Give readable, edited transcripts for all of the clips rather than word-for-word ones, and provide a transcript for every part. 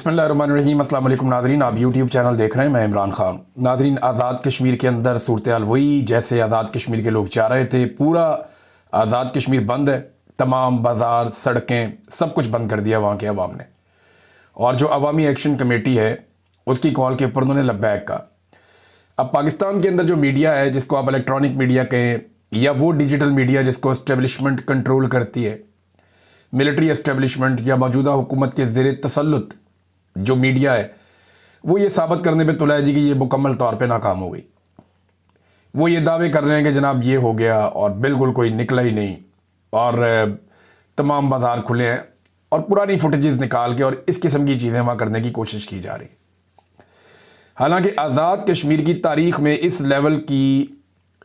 बिस्मिल्लाहिर्रहमानिर्रहीम। अस्सलाम वालेकुम नाज़रीन, आप यूट्यूब चैनल देख रहे हैं, मैं इमरान खान। नाज़रीन, आज़ाद कश्मीर के अंदर सूरत हाल वही जैसे आज़ाद कश्मीर के लोग चाह रहे थे। पूरा आज़ाद कश्मीर बंद है, तमाम बाज़ार सड़कें सब कुछ बंद कर दिया वहाँ के अवाम ने। और जो अवामी एक्शन कमेटी है उसकी कॉल के ऊपर उन्होंने लब्बैक कहा। अब पाकिस्तान के अंदर जो मीडिया है, जिसको आप इलेक्ट्रॉनिक मीडिया कहें या वो डिजिटल मीडिया जिसको इस्टेब्लिशमेंट कंट्रोल करती है, मिलिट्री इस्टेब्लिशमेंट या मौजूदा हुकूमत के ज़ेर तसल्लुत जो मीडिया है, वो ये साबित करने पे तुला है जी कि ये मुकम्मल तौर पे नाकाम हो गई। वो ये दावे कर रहे हैं कि जनाब ये हो गया और बिल्कुल कोई निकला ही नहीं और तमाम बाज़ार खुले हैं और पुरानी फुटेजेस निकाल के और इस किस्म की चीज़ें वहाँ करने की कोशिश की जा रही। हालांकि आज़ाद कश्मीर की तारीख़ में इस लेवल की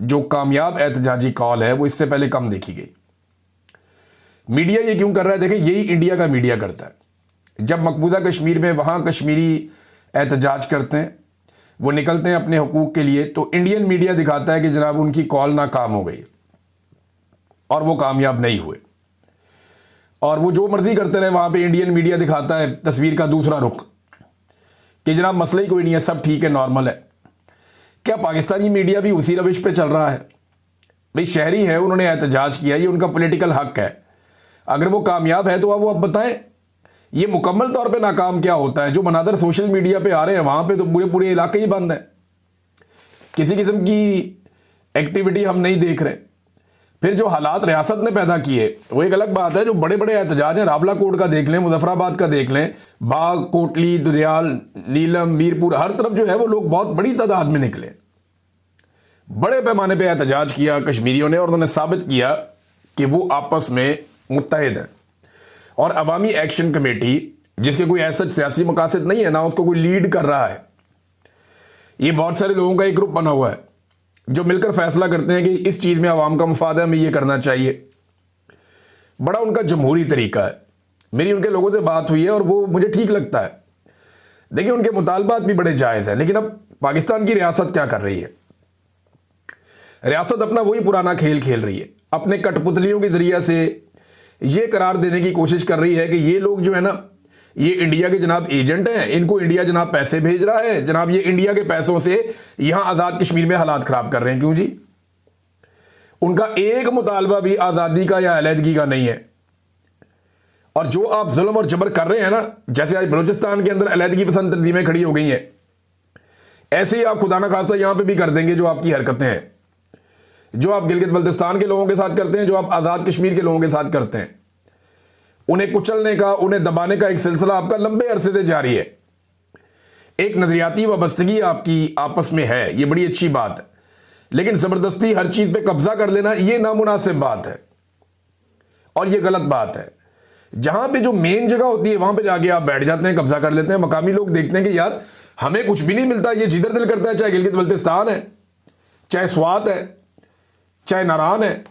जो कामयाब एहतजाजी कॉल है वो इससे पहले कम देखी गई। मीडिया ये क्यों कर रहा है? देखें, यही इंडिया का मीडिया करता है। जब मकबूजा कश्मीर में वहाँ कश्मीरी एहतजाज करते हैं, वो निकलते हैं अपने हकूक़ के लिए, तो इंडियन मीडिया दिखाता है कि जनाब उनकी कॉल नाकाम हो गई और वो कामयाब नहीं हुए। और वो जो मर्ज़ी करते रहे, वहाँ पे इंडियन मीडिया दिखाता है तस्वीर का दूसरा रुख कि जनाब मसला ही कोई नहीं है, सब ठीक है, नॉर्मल है। क्या पाकिस्तानी मीडिया भी उसी रविश पे चल रहा है? भाई शहरी है, उन्होंने एहतजाज किया, ये उनका पॉलिटिकल हक है। अगर वो कामयाब है तो अब वो बताएं ये मुकम्मल तौर पे नाकाम क्या होता है। जो मनादर सोशल मीडिया पे आ रहे हैं वहाँ पे तो पूरे पूरे इलाके ही बंद हैं, किसी किस्म की एक्टिविटी हम नहीं देख रहे। फिर जो हालात रियासत ने पैदा किए वो एक अलग बात है। जो बड़े बड़े एहतजाज हैं, रावला कोट का देख लें, मुजफ्फराबाद का देख लें, बाग, कोटली, दुनियाल, नीलम, मीरपुर, हर तरफ जो है वो लोग बहुत बड़ी तादाद में निकले, बड़े पैमाने पर एहतजाज किया कश्मीरियों ने और उन्होंने साबित किया कि वो आपस में मुत्तहिद है। और अवामी एक्शन कमेटी, जिसके कोई ऐसा सियासी मकासद नहीं है, ना उसको कोई लीड कर रहा है, ये बहुत सारे लोगों का एक ग्रुप बना हुआ है जो मिलकर फैसला करते हैं कि इस चीज़ में अवाम का मुफाद है, हमें ये करना चाहिए। बड़ा उनका जमहूरी तरीका है। मेरी उनके लोगों से बात हुई है और वो मुझे ठीक लगता है। देखिए, उनके मुतालबात भी बड़े जायज़ हैं, लेकिन अब पाकिस्तान की रियासत क्या कर रही है? रियासत अपना वही पुराना खेल खेल रही है। अपने कठपुतलियों के जरिए से ये करार देने की कोशिश कर रही है कि ये लोग जो है ना, ये इंडिया के जनाब एजेंट हैं, इनको इंडिया जनाब पैसे भेज रहा है, जनाब ये इंडिया के पैसों से यहां आज़ाद कश्मीर में हालात ख़राब कर रहे हैं। क्यों जी? उनका एक मुतालबा भी आज़ादी का या अलहदगी का नहीं है। और जो आप जुल्म और जबर कर रहे हैं ना, जैसे आज बलूचिस्तान के अंदर अलहदगी पसंद तंजीमें खड़ी हो गई हैं, ऐसे ही आप खुदा ना खास्ता यहां पर भी कर देंगे। जो आपकी हरकतें हैं, जो आप गिलगित बल्तिस्तान के लोगों के साथ करते हैं, जो आप आज़ाद कश्मीर के लोगों के साथ करते हैं, उन्हें कुचलने का, उन्हें दबाने का एक सिलसिला आपका लंबे अरसे से जारी है। एक नजरियाती वाबस्तगी आपकी आपस में है, ये बड़ी अच्छी बात है, लेकिन ज़बरदस्ती हर चीज़ पे कब्जा कर लेना ये नामुनासिब बात है और ये गलत बात है। जहां पे जो मेन जगह होती है वहां पे जाके आप बैठ जाते हैं, कब्जा कर लेते हैं। मकामी लोग देखते हैं कि यार हमें कुछ भी नहीं मिलता, ये जिधर दिल करता है, चाहे गिलगित बल्तिस्तान है, चाहे स्वात है, चाहे नारान है,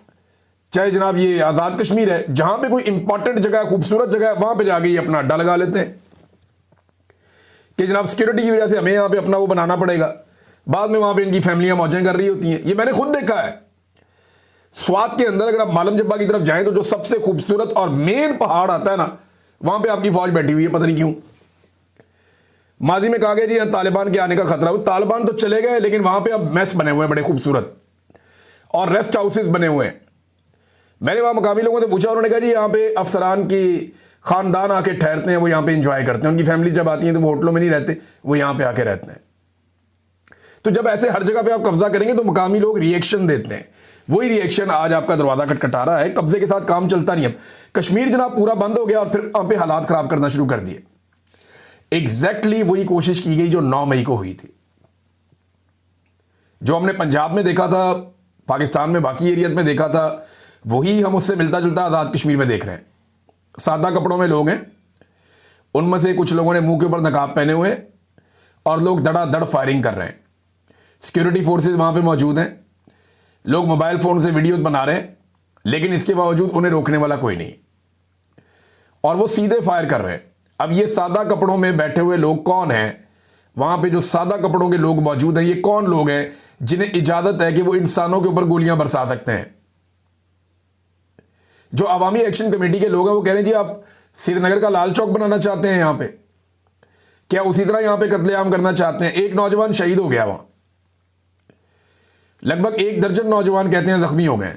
चाहे जनाब ये आज़ाद कश्मीर है, जहां पे कोई इंपॉर्टेंट जगह, खूबसूरत जगह है, वहां पे जाके ये अपना अड्डा लगा लेते हैं कि जनाब सिक्योरिटी की वजह से हमें यहां पे अपना वो बनाना पड़ेगा। बाद में वहां पे इनकी फैमिलियां मौजें कर रही होती हैं। ये मैंने खुद देखा है। स्वात के अंदर अगर आप मालम जब्बा की तरफ जाएं तो जो सबसे खूबसूरत और मेन पहाड़ आता है ना, वहां पर आपकी फौज बैठी हुई है, पता नहीं क्यों। माजी में कहा गया जी तालिबान के आने का खतरा, तालिबान तो चले गए, लेकिन वहां पर अब मेस बने हुए हैं बड़े खूबसूरत और रेस्ट हाउसेज बने हुए हैं। मैंने वहाँ मकामी लोगों से पूछा, उन्होंने कहा जी यहाँ पे अफसरान की ख़ानदान आके ठहरते हैं, वो यहाँ पे एंजॉय करते हैं। उनकी फैमिली जब आती हैं तो वो होटलों में नहीं रहते, वो यहाँ पे आके रहते हैं। तो जब ऐसे हर जगह पे आप कब्जा करेंगे तो मकामी लोग रिएक्शन देते हैं। वही रिएक्शन आज आपका दरवाज़ा खटखटा रहा है। कब्जे के साथ काम चलता नहीं। अब कश्मीर जनाब पूरा बंद हो गया और फिर वहाँ पे हालात ख़राब करना शुरू कर दिए। एग्जैक्टली वही कोशिश की गई जो 9 मई को हुई थी, जो हमने पंजाब में देखा था, पाकिस्तान में बाकी एरियाज में देखा था, वही हम उससे मिलता जुलता आज़ाद कश्मीर में देख रहे हैं। सादा कपड़ों में लोग हैं, उनमें से कुछ लोगों ने मुंह के ऊपर नकाब पहने हुए और लोग धड़ाधड़ फायरिंग कर रहे हैं। सिक्योरिटी फोर्सेस वहाँ पे मौजूद हैं, लोग मोबाइल फ़ोन से वीडियोस बना रहे हैं, लेकिन इसके बावजूद उन्हें रोकने वाला कोई नहीं और वो सीधे फायर कर रहे हैं। अब ये सादा कपड़ों में बैठे हुए लोग कौन हैं? वहाँ पे जो सादा कपड़ों के लोग मौजूद हैं, ये कौन लोग हैं जिन्हें इजाज़त है कि वो इंसानों के ऊपर गोलियां बरसा सकते हैं? जो अवामी एक्शन कमेटी के लोग हैं वो कह रहे हैं जी आप श्रीनगर का लाल चौक बनाना चाहते हैं यहाँ पे, क्या उसी तरह यहां पे कत्लेआम करना चाहते हैं? एक नौजवान शहीद हो गया वहां, लगभग 1 दर्जन नौजवान कहते हैं जख्मी हो गए,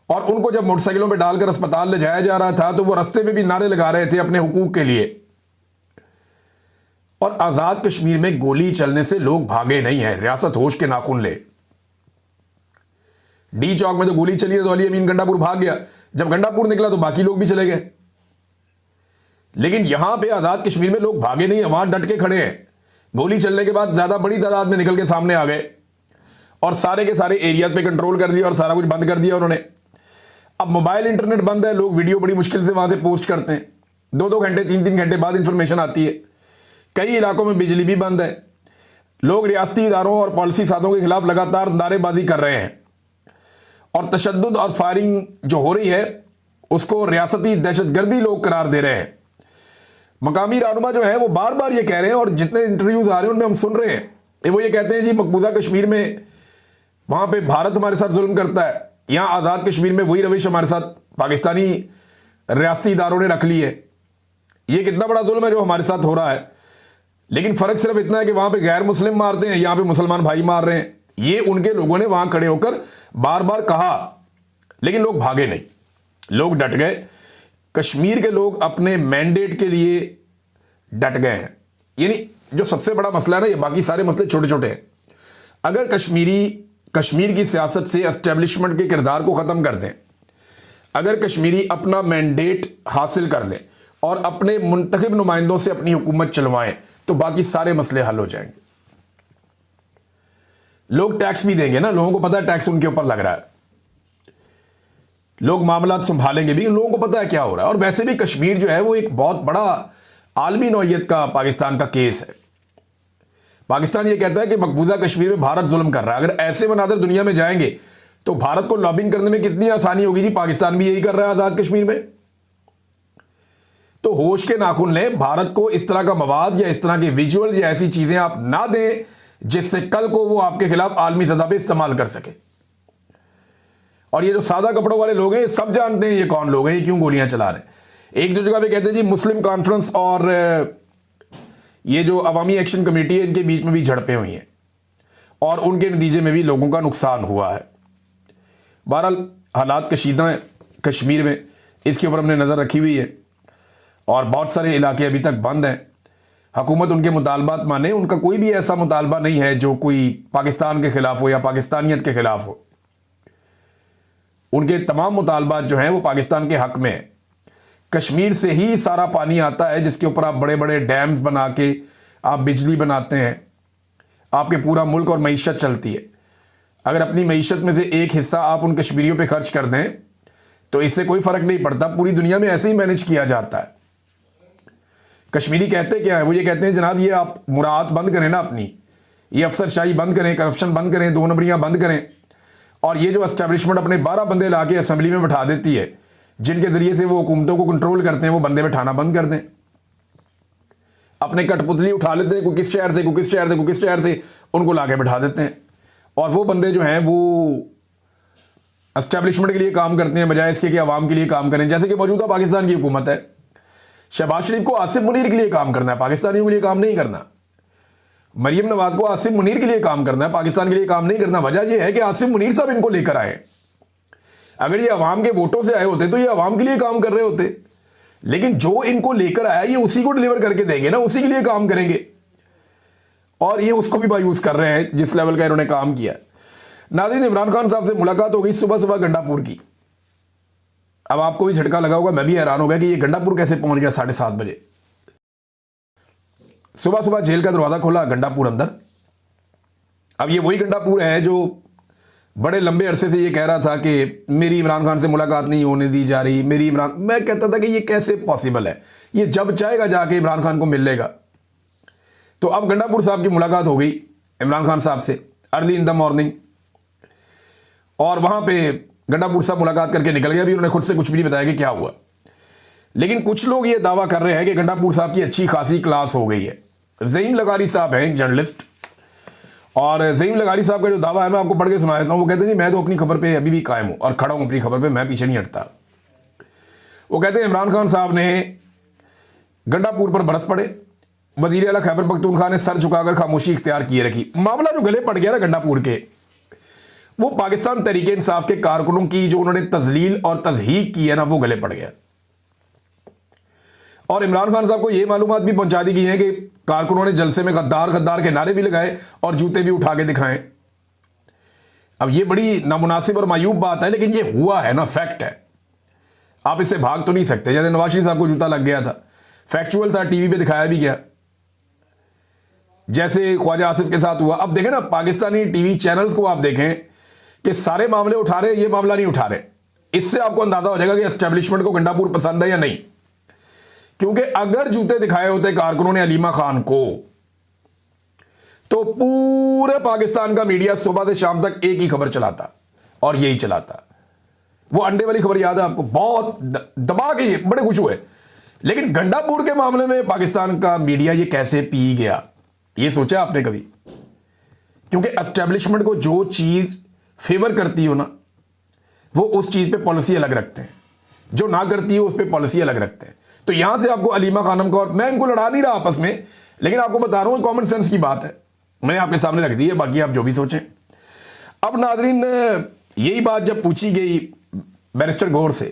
और उनको जब मोटरसाइकिलों पे डालकर अस्पताल ले जाया जा रहा था तो वो रास्ते में भी नारे लगा रहे थे अपने हुकूक के लिए। और आजाद कश्मीर में गोली चलने से लोग भागे नहीं है, रियासत होश के नाखून ले। डी चौक में तो गोली चली तो अली अमीन गंडापुर भाग गया, जब गंडापुर निकला तो बाकी लोग भी चले गए। लेकिन यहां पे आजाद कश्मीर में लोग भागे नहीं है, वहां डट के खड़े हैं। गोली चलने के बाद ज्यादा बड़ी तादाद में निकल के सामने आ गए और सारे के सारे एरिया पे कंट्रोल कर दिया और सारा कुछ बंद कर दिया उन्होंने। अब मोबाइल इंटरनेट बंद है, लोग वीडियो बड़ी मुश्किल से वहां से पोस्ट करते हैं, 2-2 घंटे 3-3 घंटे बाद इंफॉर्मेशन आती है। कई इलाकों में बिजली भी बंद है। लोग रियासती इदारों और पॉलिसी साधों के खिलाफ लगातार नारेबाजी कर रहे हैं और तशद्दुद और फायरिंग जो हो रही है उसको रियासती दहशतगर्दी लोग करार दे रहे हैं। मकामी रहनुमा जो है वो बार बार ये कह रहे हैं और जितने इंटरव्यूज आ रहे हैं उनमें हम सुन रहे हैं, वो ये कहते हैं जी मकबूजा कश्मीर में वहां पे भारत हमारे साथ जुल्म करता है, यहां आज़ाद कश्मीर में वही रविश हमारे साथ पाकिस्तानी रियासती इदारों ने रख ली है। ये कितना बड़ा जुल्म है जो हमारे साथ हो रहा है। लेकिन फर्क सिर्फ इतना है कि वहां पे गैर मुस्लिम मारते हैं, यहां पे मुसलमान भाई मार रहे हैं। ये उनके लोगों ने वहां खड़े होकर बार बार कहा, लेकिन लोग भागे नहीं, लोग डट गए। कश्मीर के लोग अपने मैंडेट के लिए डट गए हैं। यानी जो सबसे बड़ा मसला है ना, ये बाकी सारे मसले छोटे छोटे हैं। अगर कश्मीर की सियासत से एस्टेब्लिशमेंट के किरदार को खत्म कर दें, अगर कश्मीरी अपना मैंडेट हासिल कर लें और अपने मुंतखब नुमाइंदों से अपनी हुकूमत चलवाएं तो बाकी सारे मसले हल हो जाएंगे। लोग टैक्स भी देंगे ना, लोगों को पता है टैक्स उनके ऊपर लग रहा है, लोग मामला संभालेंगे भी, लोगों को पता है क्या हो रहा है। और वैसे भी कश्मीर जो है वो एक बहुत बड़ा आलमी नौइयत का पाकिस्तान का केस है। पाकिस्तान ये कहता है कि मकबूजा कश्मीर में भारत जुल्म कर रहा है। अगर ऐसे मनादर दुनिया में जाएंगे तो भारत को लॉबिंग करने में कितनी आसानी होगी जी, पाकिस्तान भी यही कर रहा है आजाद कश्मीर में। तो होश के नाखून लें, भारत को इस तरह का मवाद या इस तरह के विजुअल या ऐसी चीजें आप ना दें जिससे कल को वो आपके खिलाफ आलमी सतह पे इस्तेमाल कर सके। और ये जो सादा कपड़ों वाले लोग हैं सब जानते हैं ये कौन लोग हैं, ये क्यों गोलियां चला रहे हैं। एक दो जगह पे कहते हैं जी मुस्लिम कॉन्फ्रेंस और ये जो अवामी एक्शन कमेटी है इनके बीच में भी झड़पें हुई हैं और उनके नतीजे में भी लोगों का नुकसान हुआ है। बहरहाल हालात कशीदा हैं कश्मीर में, इसके ऊपर हमने नज़र रखी हुई है और बहुत सारे इलाके अभी तक बंद हैं। हुकूमत उनके मुतालबात माने, उनका कोई भी ऐसा मुतालबा नहीं है जो कोई पाकिस्तान के खिलाफ हो या पाकिस्तानियत के खिलाफ हो। उनके तमाम मुतालबात जो हैं वो पाकिस्तान के हक में है। कश्मीर से ही सारा पानी आता है जिसके ऊपर आप बड़े बड़े डैम्स बना के आप बिजली बनाते हैं, आपके पूरा मुल्क और मईशत चलती है। अगर अपनी मईशत में से एक हिस्सा आप उन कश्मीरियों पे खर्च कर दें तो इससे कोई फ़र्क नहीं पड़ता, पूरी दुनिया में ऐसे ही मैनेज किया जाता है। कश्मीरी कहते क्या है, वो ये कहते हैं जनाब ये आप मुराद बंद करें ना अपनी, ये अफसरशाही बंद करें, करप्शन बंद करें, 2 नंबरियाँ बंद करें। और ये जो एस्टेब्लिशमेंट अपने 12 बंदे ला के असम्बली में बैठा देती है जिनके जरिए से वो हुकूमतों को कंट्रोल करते हैं, वो बंदे बैठाना बंद कर दें। अपने कठपुतली उठा लेते हैं, कोई किस शहर से कोई किस शहर से कोई किस शहर से, उनको ला के बैठा देते हैं और वो बंदे जो हैं वो एस्टेब्लिशमेंट के लिए काम करते हैं बजाय इसके कि आवाम के लिए काम करें। जैसे कि मौजूदा पाकिस्तान की हुकूमत है, शहबाज शरीफ को आसिफ मुनीर के लिए काम करना है, पाकिस्तानियों के लिए काम नहीं करना। मरियम नवाज को आसिफ मुनीर के लिए काम करना है, पाकिस्तान के लिए काम नहीं करना। वजह यह है कि आसिफ मुनीर साहब इनको लेकर आए। अगर ये अवाम के वोटों से आए होते तो ये अवाम के लिए काम कर रहे होते, लेकिन जो इनको लेकर आया ये उसी को डिलीवर करके देंगे ना, उसी के लिए काम करेंगे और ये उसको भी मायूस कर रहे हैं जिस लेवल का इन्होंने काम किया। नाज़रीन, इमरान खान साहब से मुलाकात हो गई सुबह सुबह गंडापुर की। अब आपको भी झटका लगा होगा, मैं भी हैरान हो गया कि ये गंडापुर कैसे पहुंच गया 7:30 बजे। सुबह सुबह जेल का दरवाजा खोला, गंडापुर अंदर। अब ये वही गंडापुर है जो बड़े लंबे अरसे से ये कह रहा था कि मेरी इमरान खान से मुलाकात नहीं होने दी जा रही, मैं कहता था कि ये कैसे पॉसिबल है, ये जब चाहेगा जाके इमरान खान को मिल लेगा। तो अब गंडापुर साहब की मुलाकात हो गई इमरान खान साहब से अर्ली इन द मॉर्निंग और वहां पे गंडापुर साहब मुलाकात करके निकल गया। अभी उन्होंने खुद से कुछ भी नहीं बताया कि क्या हुआ, लेकिन कुछ लोग ये दावा कर रहे हैं कि गंडापुर साहब की अच्छी खासी क्लास हो गई है। ज़हीम लगारी साहब हैं जर्नलिस्ट, और ज़हीम लगारी साहब का जो दावा है मैं आपको पढ़ के सुना देता हूँ। वो कहते हैं मैं तो अपनी खबर पे अभी भी कायम हूँ और खड़ा हूँ अपनी खबर पे, मैं पीछे नहीं हटता। वो कहते हैं इमरान खान साहब ने गंडापुर पर बरस पड़े, वजीर आला खैबर पख्तूनख्वा ने सर झुकाकर खामोशी इख्तियार किए रखी। मामला जो गले पड़ गया ना गंडापुर के, वो पाकिस्तान तहरीक इंसाफ के कारकुनों की जो उन्होंने तजलील और तजहीक की है ना, वो गले पड़ गया। और इमरान खान साहब को ये मालूमात भी पहुंचा दी गई है कि कारकुनों ने जलसे में गद्दार गद्दार के नारे भी लगाए और जूते भी उठा के दिखाएं। अब ये बड़ी नामुनासिब और मायूब बात है, लेकिन ये हुआ है ना, फैक्ट है, आप इससे भाग तो नहीं सकते। जैसे नवाज शरीफ साहब को जूता लग गया था, फैक्चुअल था, टीवी पे दिखाया भी गया, जैसे ख्वाजा आसिफ के साथ हुआ। अब देखें ना, पाकिस्तानी टीवी चैनल्स को आप देखें कि सारे मामले उठा रहे, ये मामला नहीं उठा रहे। इससे आपको अंदाजा हो जाएगा कि एस्टेब्लिशमेंट को गंडापुर पसंद है या नहीं। क्योंकि अगर जूते दिखाए होते कारकुनों ने अलीमा खान को, तो पूरे पाकिस्तान का मीडिया सुबह से शाम तक एक ही खबर चलाता और यही चलाता। वो अंडे वाली खबर याद है आपको, बहुत दबा के ये बड़े खुश हुए। लेकिन गंडापुर के मामले में पाकिस्तान का मीडिया ये कैसे पी गया, ये सोचा आपने कभी? क्योंकि एस्टेब्लिशमेंट को जो चीज फेवर करती हो ना, वो उस चीज पे पॉलिसी अलग रखते हैं, जो ना करती है उस पर पॉलिसी अलग रखते हैं। तो यहां से आपको अलीमा खानम को, और मैं इनको लड़ा नहीं रहा आपस में, लेकिन आपको बता रहा हूं कॉमन सेंस की बात है, मैंने आपके सामने रख दी है, बाकी आप जो भी सोचें। अब नादरीन, यही बात जब पूछी गई बैरिस्टर गौर से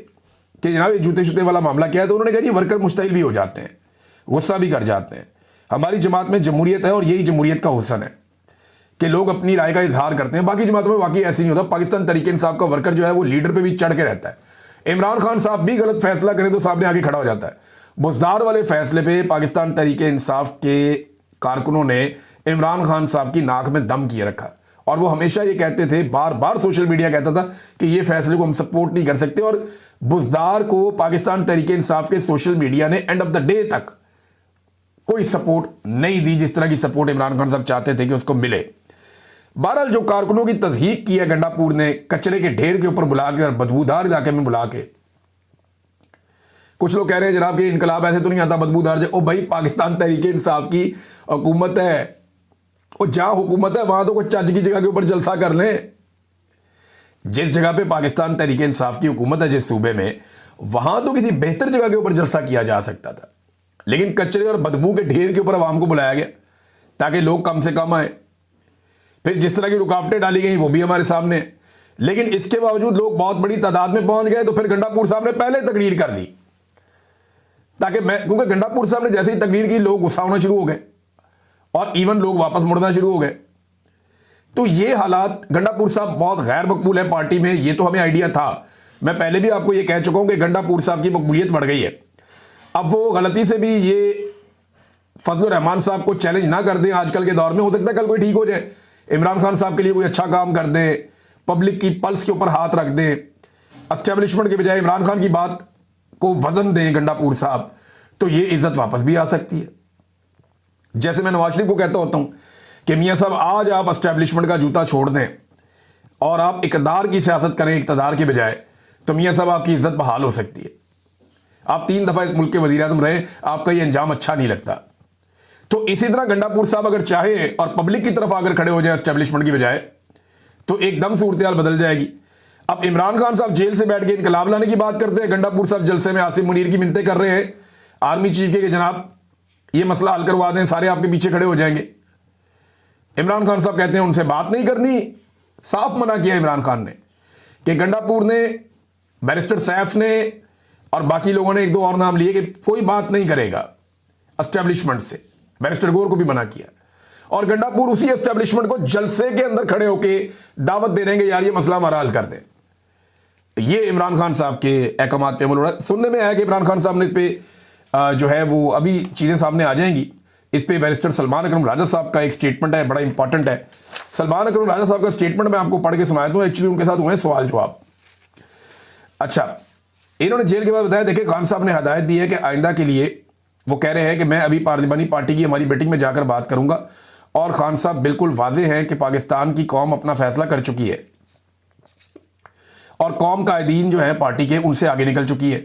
कि जनाब ये जूते शूते वाला मामला क्या है, तो उन्होंने कहा जी वर्कर मुश्तइल भी हो जाते हैं, गुस्सा भी कर जाते हैं। हमारी जमात में जमहूरियत है और यही जमहूरियत का हुस्न है कि लोग अपनी राय का इजहार करते हैं। बाकी जमातों में वाकई ऐसे नहीं होता। पाकिस्तान तहरीक इंसाफ का वर्कर जो है वो लीडर पे भी चढ़ के रहता है। इमरान खान साहब भी गलत फैसला करें तो सामने आगे खड़ा हो जाता है। बुज़दार वाले फैसले पे पाकिस्तान तहरीक इंसाफ के कारकुनों ने इमरान खान साहब की नाक में दम किए रखा, और वो हमेशा ये कहते थे, बार बार सोशल मीडिया कहता था कि ये फैसले को हम सपोर्ट नहीं कर सकते। और बुज़दार को पाकिस्तान तहरीक इंसाफ के सोशल मीडिया ने एंड ऑफ द डे तक कोई सपोर्ट नहीं दी, जिस तरह की सपोर्ट इमरान खान साहब चाहते थे कि उसको मिले। बहरहाल जो कारकुनों की तज़हीक की है गंडापुर ने, कचरे के ढेर के ऊपर बुला के और बदबूदार इलाके में बुला के, कुछ लोग कह रहे हैं जनाब कि इनकलाब ऐसे तो नहीं आता बदबूदार। ओ भाई, पाकिस्तान तहरीक इंसाफ की हुकूमत है, और जहां हुकूमत है वहां तो कोई चज की जगह के ऊपर जलसा कर लें। जिस जगह पे पाकिस्तान तहरीक इंसाफ की हुकूमत है, जिस सूबे में, वहां तो किसी बेहतर जगह के ऊपर जलसा किया जा सकता था, लेकिन कचरे और बदबू के ढेर के ऊपर आवाम को बुलाया गया ताकि लोग कम से कम आए। फिर जिस तरह की रुकावटें डाली गई वो भी हमारे सामने, लेकिन इसके बावजूद लोग बहुत बड़ी तादाद में पहुंच गए। तो फिर गंडापुर साहब ने पहले तकरीर कर दी, ताकि क्योंकि गंडापुर साहब ने जैसे ही तकरीर की लोग गुस्सा होना शुरू हो गए और इवन लोग वापस मुड़ना शुरू हो गए। तो ये हालात, गंडापुर साहब बहुत गैर मकबूल है पार्टी में, ये तो हमें आइडिया था। मैं पहले भी आपको ये कह चुका हूं कि गंडापुर साहब की मकबूलियत बढ़ गई है। अब वो गलती से भी ये फजलुर रहमान साहब को चैलेंज ना कर दें आजकल के दौर में, हो सकता है कल कोई ठीक हो जाए, इमरान खान साहब के लिए कोई अच्छा काम कर दें, पब्लिक की पल्स के ऊपर हाथ रख दें, एस्टेब्लिशमेंट के बजाय इमरान खान की बात को वजन दें गंडापुर साहब, तो ये इज्जत वापस भी आ सकती है। जैसे मैं नवाज शरीफ को कहता होता हूं कि मियां साहब आज आप एस्टेब्लिशमेंट का जूता छोड़ दें और आप इक़्तिदार की सियासत करें इक़्तिदार के बजाय, तो मियां साहब आपकी इज्जत बहाल हो सकती है। आप 3 दफा इस मुल्क के वज़ीर आज़म रहे, आपका ये अंजाम अच्छा नहीं लगता। तो इसी तरह गंडापुर साहब अगर चाहे और पब्लिक की तरफ आकर खड़े हो जाए एस्टेब्लिशमेंट की बजाय, तो एकदम सूरत हाल बदल जाएगी। अब इमरान खान साहब जेल से बैठ के इनकलाब लाने की बात करते हैं, गंडापुर साहब जलसे में आसिम मुनीर की मिन्नतें कर रहे हैं आर्मी चीफ के कि जनाब ये मसला हल करवा दें, सारे आपके पीछे खड़े हो जाएंगे। इमरान खान साहब कहते हैं उनसे बात नहीं करनी। साफ मना किया इमरान खान ने कि गंडापुर ने, बैरिस्टर सैफ ने और बाकी लोगों ने 1-2 और नाम लिए कि कोई बात नहीं करेगा एस्टेब्लिशमेंट से। बैरिस्टर गौर को भी मना किया, और गंडापुर उसी एस्टेब्लिशमेंट को जलसे के अंदर खड़े होकर दावत दे रहे हैं कि यार ये मसला हमारा हल कर दें। ये इमरान खान साहब के अहकामात पे अमल हो रहा है। सुनने में आया कि इमरान खान साहब ने इस पे जो है वो अभी चीज़ें सामने आ जाएंगी। इस पे बैरिस्टर सलमान अकरम राजा साहब का एक स्टेटमेंट है, बड़ा इंपॉर्टेंट है। सलमान अकरम राजा साहब का स्टेटमेंट मैं आपको पढ़ के सुनाया दूं, एक्चुअली उनके साथ हुए सवाल जवाब। अच्छा, इन्होंने जेल के बाद बताया, देखिए खान साहब ने हदायत दी है कि आइंदा के लिए वो कह रहे हैं कि मैं अभी पार्लिमानी पार्टी की हमारी मीटिंग में जाकर बात करूंगा, और खान साहब बिल्कुल वाज़ेह हैं कि पाकिस्तान की कौम अपना फैसला कर चुकी है और कौम कायदीन जो है पार्टी के उनसे आगे निकल चुकी है।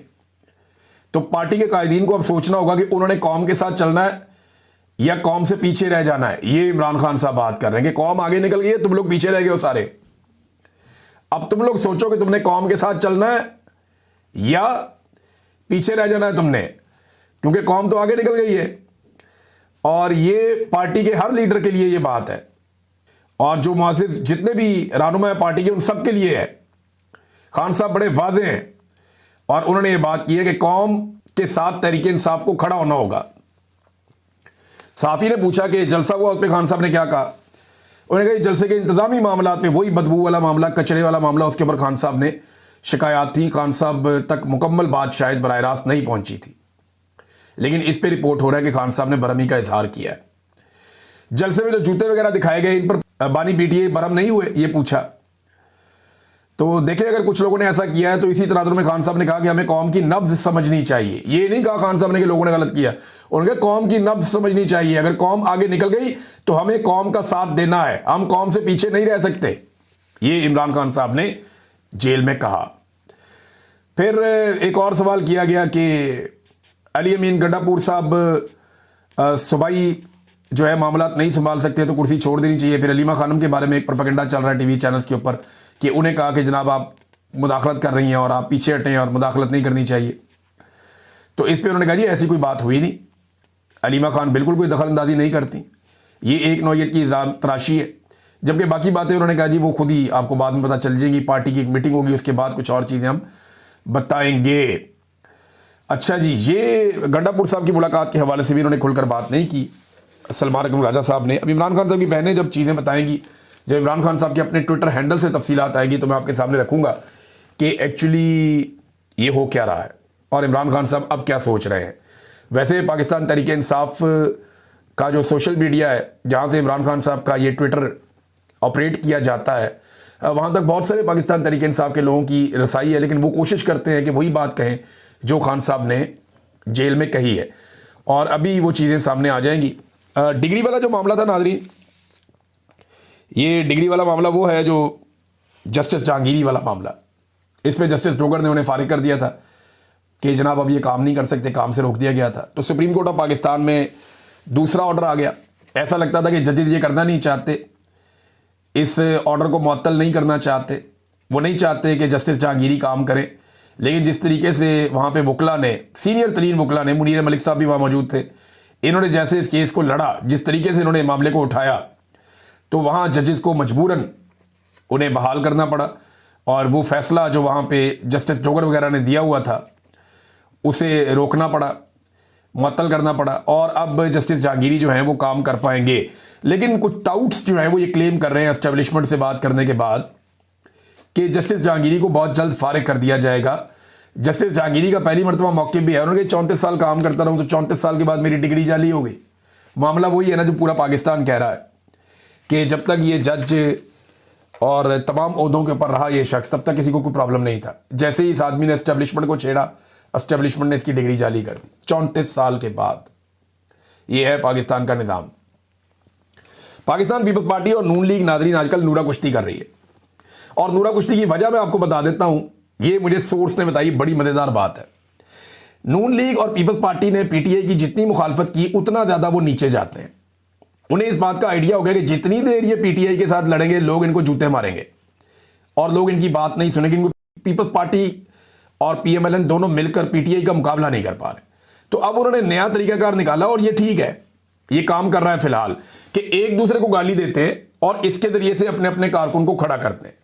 तो पार्टी के कायदीन को अब सोचना होगा कि उन्होंने कौम के साथ चलना है या कौम से पीछे रह जाना है। ये इमरान खान साहब बात कर रहे हैं कि कौम आगे निकल गई है, तुम लोग पीछे रह गए हो सारे। अब तुम लोग सोचो कि तुमने कौम के साथ चलना है या पीछे रह जाना है तुमने, क्योंकि कौम तो आगे निकल गई है। और ये पार्टी के हर लीडर के लिए ये बात है, और जो मुआज़िज़ जितने भी रहनुमा है पार्टी के उन सब के लिए है। खान साहब बड़े वाज़े हैं और उन्होंने ये बात की है कि कौम के साथ तहरीक इंसाफ को खड़ा होना होगा। साफ़ी ने पूछा कि जलसा हुआ, उस पर खान साहब ने क्या कहा। उन्होंने कहा जलसे के इंतज़ामी मामलात में वही बदबू वाला मामला, कचरे वाला मामला, उसके ऊपर खान साहब ने शिकायत थी। खान साहब तक मुकम्मल बात शायद बराह रास्त नहीं पहुंची थी, लेकिन इस पर रिपोर्ट हो रहा है कि खान साहब ने बरहमी का इजहार किया है। जलसे में जो जूते वगैरह दिखाए गए, इन पर बानी पीटीआई बरहम नहीं हुए, ये पूछा। तो देखिए, अगर कुछ लोगों ने ऐसा किया है तो इसी तनाजुर में खान साहब ने कहा कि हमें कौम की नब्ज समझनी चाहिए। ये नहीं कहा खान साहब ने कि लोगों ने गलत किया, उन्होंने कहा कौम की नब्ज समझनी चाहिए। अगर कौम आगे निकल गई तो हमें कौम का साथ देना है, हम कौम से पीछे नहीं रह सकते। ये इमरान खान साहब ने जेल में कहा। फिर एक और सवाल किया गया कि अली अमीन गंडापुर साहब सूबाई जो है मामलात नहीं संभाल सकते तो कुर्सी छोड़ देनी चाहिए। फिर अलीमा खानम के बारे में एक प्रोपेगेंडा चल रहा है टीवी चैनल्स के ऊपर कि उन्हें कहा कि जनाब आप मुदाखलत कर रही हैं और आप पीछे हटें और मुदाखलत नहीं करनी चाहिए। तो इस पर उन्होंने कहा जी ऐसी कोई बात हुई नहीं, अलीमा खान बिल्कुल कोई दखल अंदाजी नहीं करती, ये एक नौयत की तराशी है। जबकि बाकी बातें उन्होंने कहा जी वो खुद ही आपको बाद में पता चल जाएंगी, पार्टी की एक मीटिंग होगी, उसके बाद कुछ और चीज़ें हम बताएंगे। अच्छा जी, ये गंडापुर साहब की मुलाकात के हवाले से भी इन्होंने खुलकर बात नहीं की सलमान अकरम राजा साहब ने। अब इमरान खान साहब की बहनें जब चीज़ें बताएंगी, जब इमरान खान साहब के अपने ट्विटर हैंडल से तफसीलात आएगी तो मैं आपके सामने रखूँगा कि एक्चुअली ये हो क्या रहा है और इमरान खान साहब अब क्या सोच रहे हैं। वैसे पाकिस्तान तहरीक इंसाफ का जो सोशल मीडिया है, जहाँ से इमरान खान साहब का ये ट्विटर ऑपरेट किया जाता है, वहाँ तक बहुत सारे पाकिस्तान तहरीक इंसाफ के लोगों की रसाई है, लेकिन वो कोशिश करते हैं कि वही बात कहें जो खान साहब ने जेल में कही है, और अभी वो चीज़ें सामने आ जाएंगी। डिग्री वाला जो मामला था नाज़रीन, ये डिग्री वाला मामला वो है जो जस्टिस जहांगीरी वाला मामला। इसमें जस्टिस डोगर ने उन्हें फारिग कर दिया था कि जनाब अब ये काम नहीं कर सकते, काम से रोक दिया गया था। तो सुप्रीम कोर्ट ऑफ पाकिस्तान में दूसरा ऑर्डर आ गया। ऐसा लगता था कि जजेज ये करना नहीं चाहते, इस ऑर्डर को मुअत्तल नहीं करना चाहते, वो नहीं चाहते कि जस्टिस जहांगीरी काम करें। लेकिन जिस तरीके से वहाँ पे वकला ने, सीनियर तरीन वकला ने, मुनीर मलिक साहब भी वहाँ मौजूद थे, इन्होंने जैसे इस केस को लड़ा, जिस तरीके से इन्होंने मामले को उठाया, तो वहाँ जजेस को मजबूरन उन्हें बहाल करना पड़ा और वो फैसला जो वहाँ पे जस्टिस डोगर वगैरह ने दिया हुआ था उसे रोकना पड़ा, मुअत्तल करना पड़ा, और अब जस्टिस जहांगीरी जो हैं वो काम कर पाएंगे। लेकिन कुछ टाउट्स जो हैं वो ये क्लेम कर रहे हैं एस्टेब्लिशमेंट से बात करने के बाद कि जस्टिस जहांगीरी को बहुत जल्द फारिग कर दिया जाएगा। जस्टिस जहांगीरी का पहली मरतबा मौके भी है, उन्होंने 34 साल काम करता रहूँ तो 34 साल के बाद मेरी डिग्री जाली हो गई। मामला वही है ना जो पूरा पाकिस्तान कह रहा है कि जब तक ये जज और तमाम ओहदों के ऊपर रहा ये शख्स, तब तक किसी को कोई प्रॉब्लम नहीं था। जैसे ही इस आदमी ने एस्टेब्लिशमेंट को छेड़ा, एस्टेब्लिशमेंट ने इसकी डिग्री जाली कर दी 34 साल के बाद। ये है पाकिस्तान का निज़ाम। पाकिस्तान पीपल्स पार्टी और नून लीग नाज़रीन आजकल नूरा कुश्ती कर रही है, और नूरा कुश्ती की वजह मैं आपको बता देता हूं। ये मुझे सोर्स ने बताई, बड़ी मज़ेदार बात है। नून लीग और पीपल्स पार्टी ने पीटीआई की जितनी मुखालफत की उतना ज़्यादा वो नीचे जाते हैं। उन्हें इस बात का आइडिया हो गया कि जितनी देर ये पीटीआई के साथ लड़ेंगे लोग इनको जूते मारेंगे और लोग इनकी बात नहीं सुनेंगे, क्योंकि पीपल्स पार्टी और पीएमएलएन दोनों मिलकर पीटीआई का मुकाबला नहीं कर पा रहे। तो अब उन्होंने नया तरीकाकार निकाला और ये ठीक है, ये काम कर रहा है फिलहाल, कि एक दूसरे को गाली देते हैं और इसके जरिए से अपने अपने कारकुन को खड़ा करते हैं।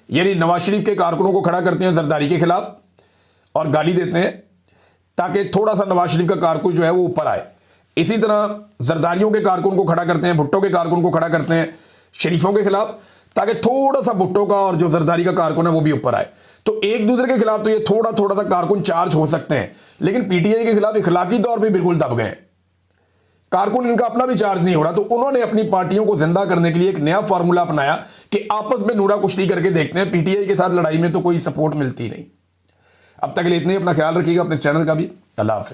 यानी नवाज शरीफ के कारकुनों को खड़ा करते हैं जरदारी के खिलाफ और गाली देते हैं ताकि थोड़ा सा नवाज शरीफ का कारकुन जो है वो ऊपर आए। इसी तरह जरदारियों के कारकुन को खड़ा करते हैं, भुट्टो के कारकुन को खड़ा करते हैं शरीफों के खिलाफ, ताकि थोड़ा सा भुट्टो का और जो जरदारी का कारकुन है वो भी ऊपर आए। तो एक दूसरे के खिलाफ तो ये थोड़ा थोड़ा सा कारकुन चार्ज हो सकते हैं, लेकिन पीटीआई के खिलाफ इखलाकी तौर पर बिल्कुल दब गए। कारकुन इनका अपना भी चार्ज नहीं हो रहा, तो उन्होंने अपनी पार्टियों को जिंदा करने के लिए एक नया फार्मूला अपनाया कि आपस में नूरा कुश्ती करके देखते हैं। पीटीआई के साथ लड़ाई में तो कोई सपोर्ट मिलती नहीं। अब तक के लिए इतने, अपना ख्याल रखिएगा, अपने चैनल का भी। अल्लाह हाफ़िज़।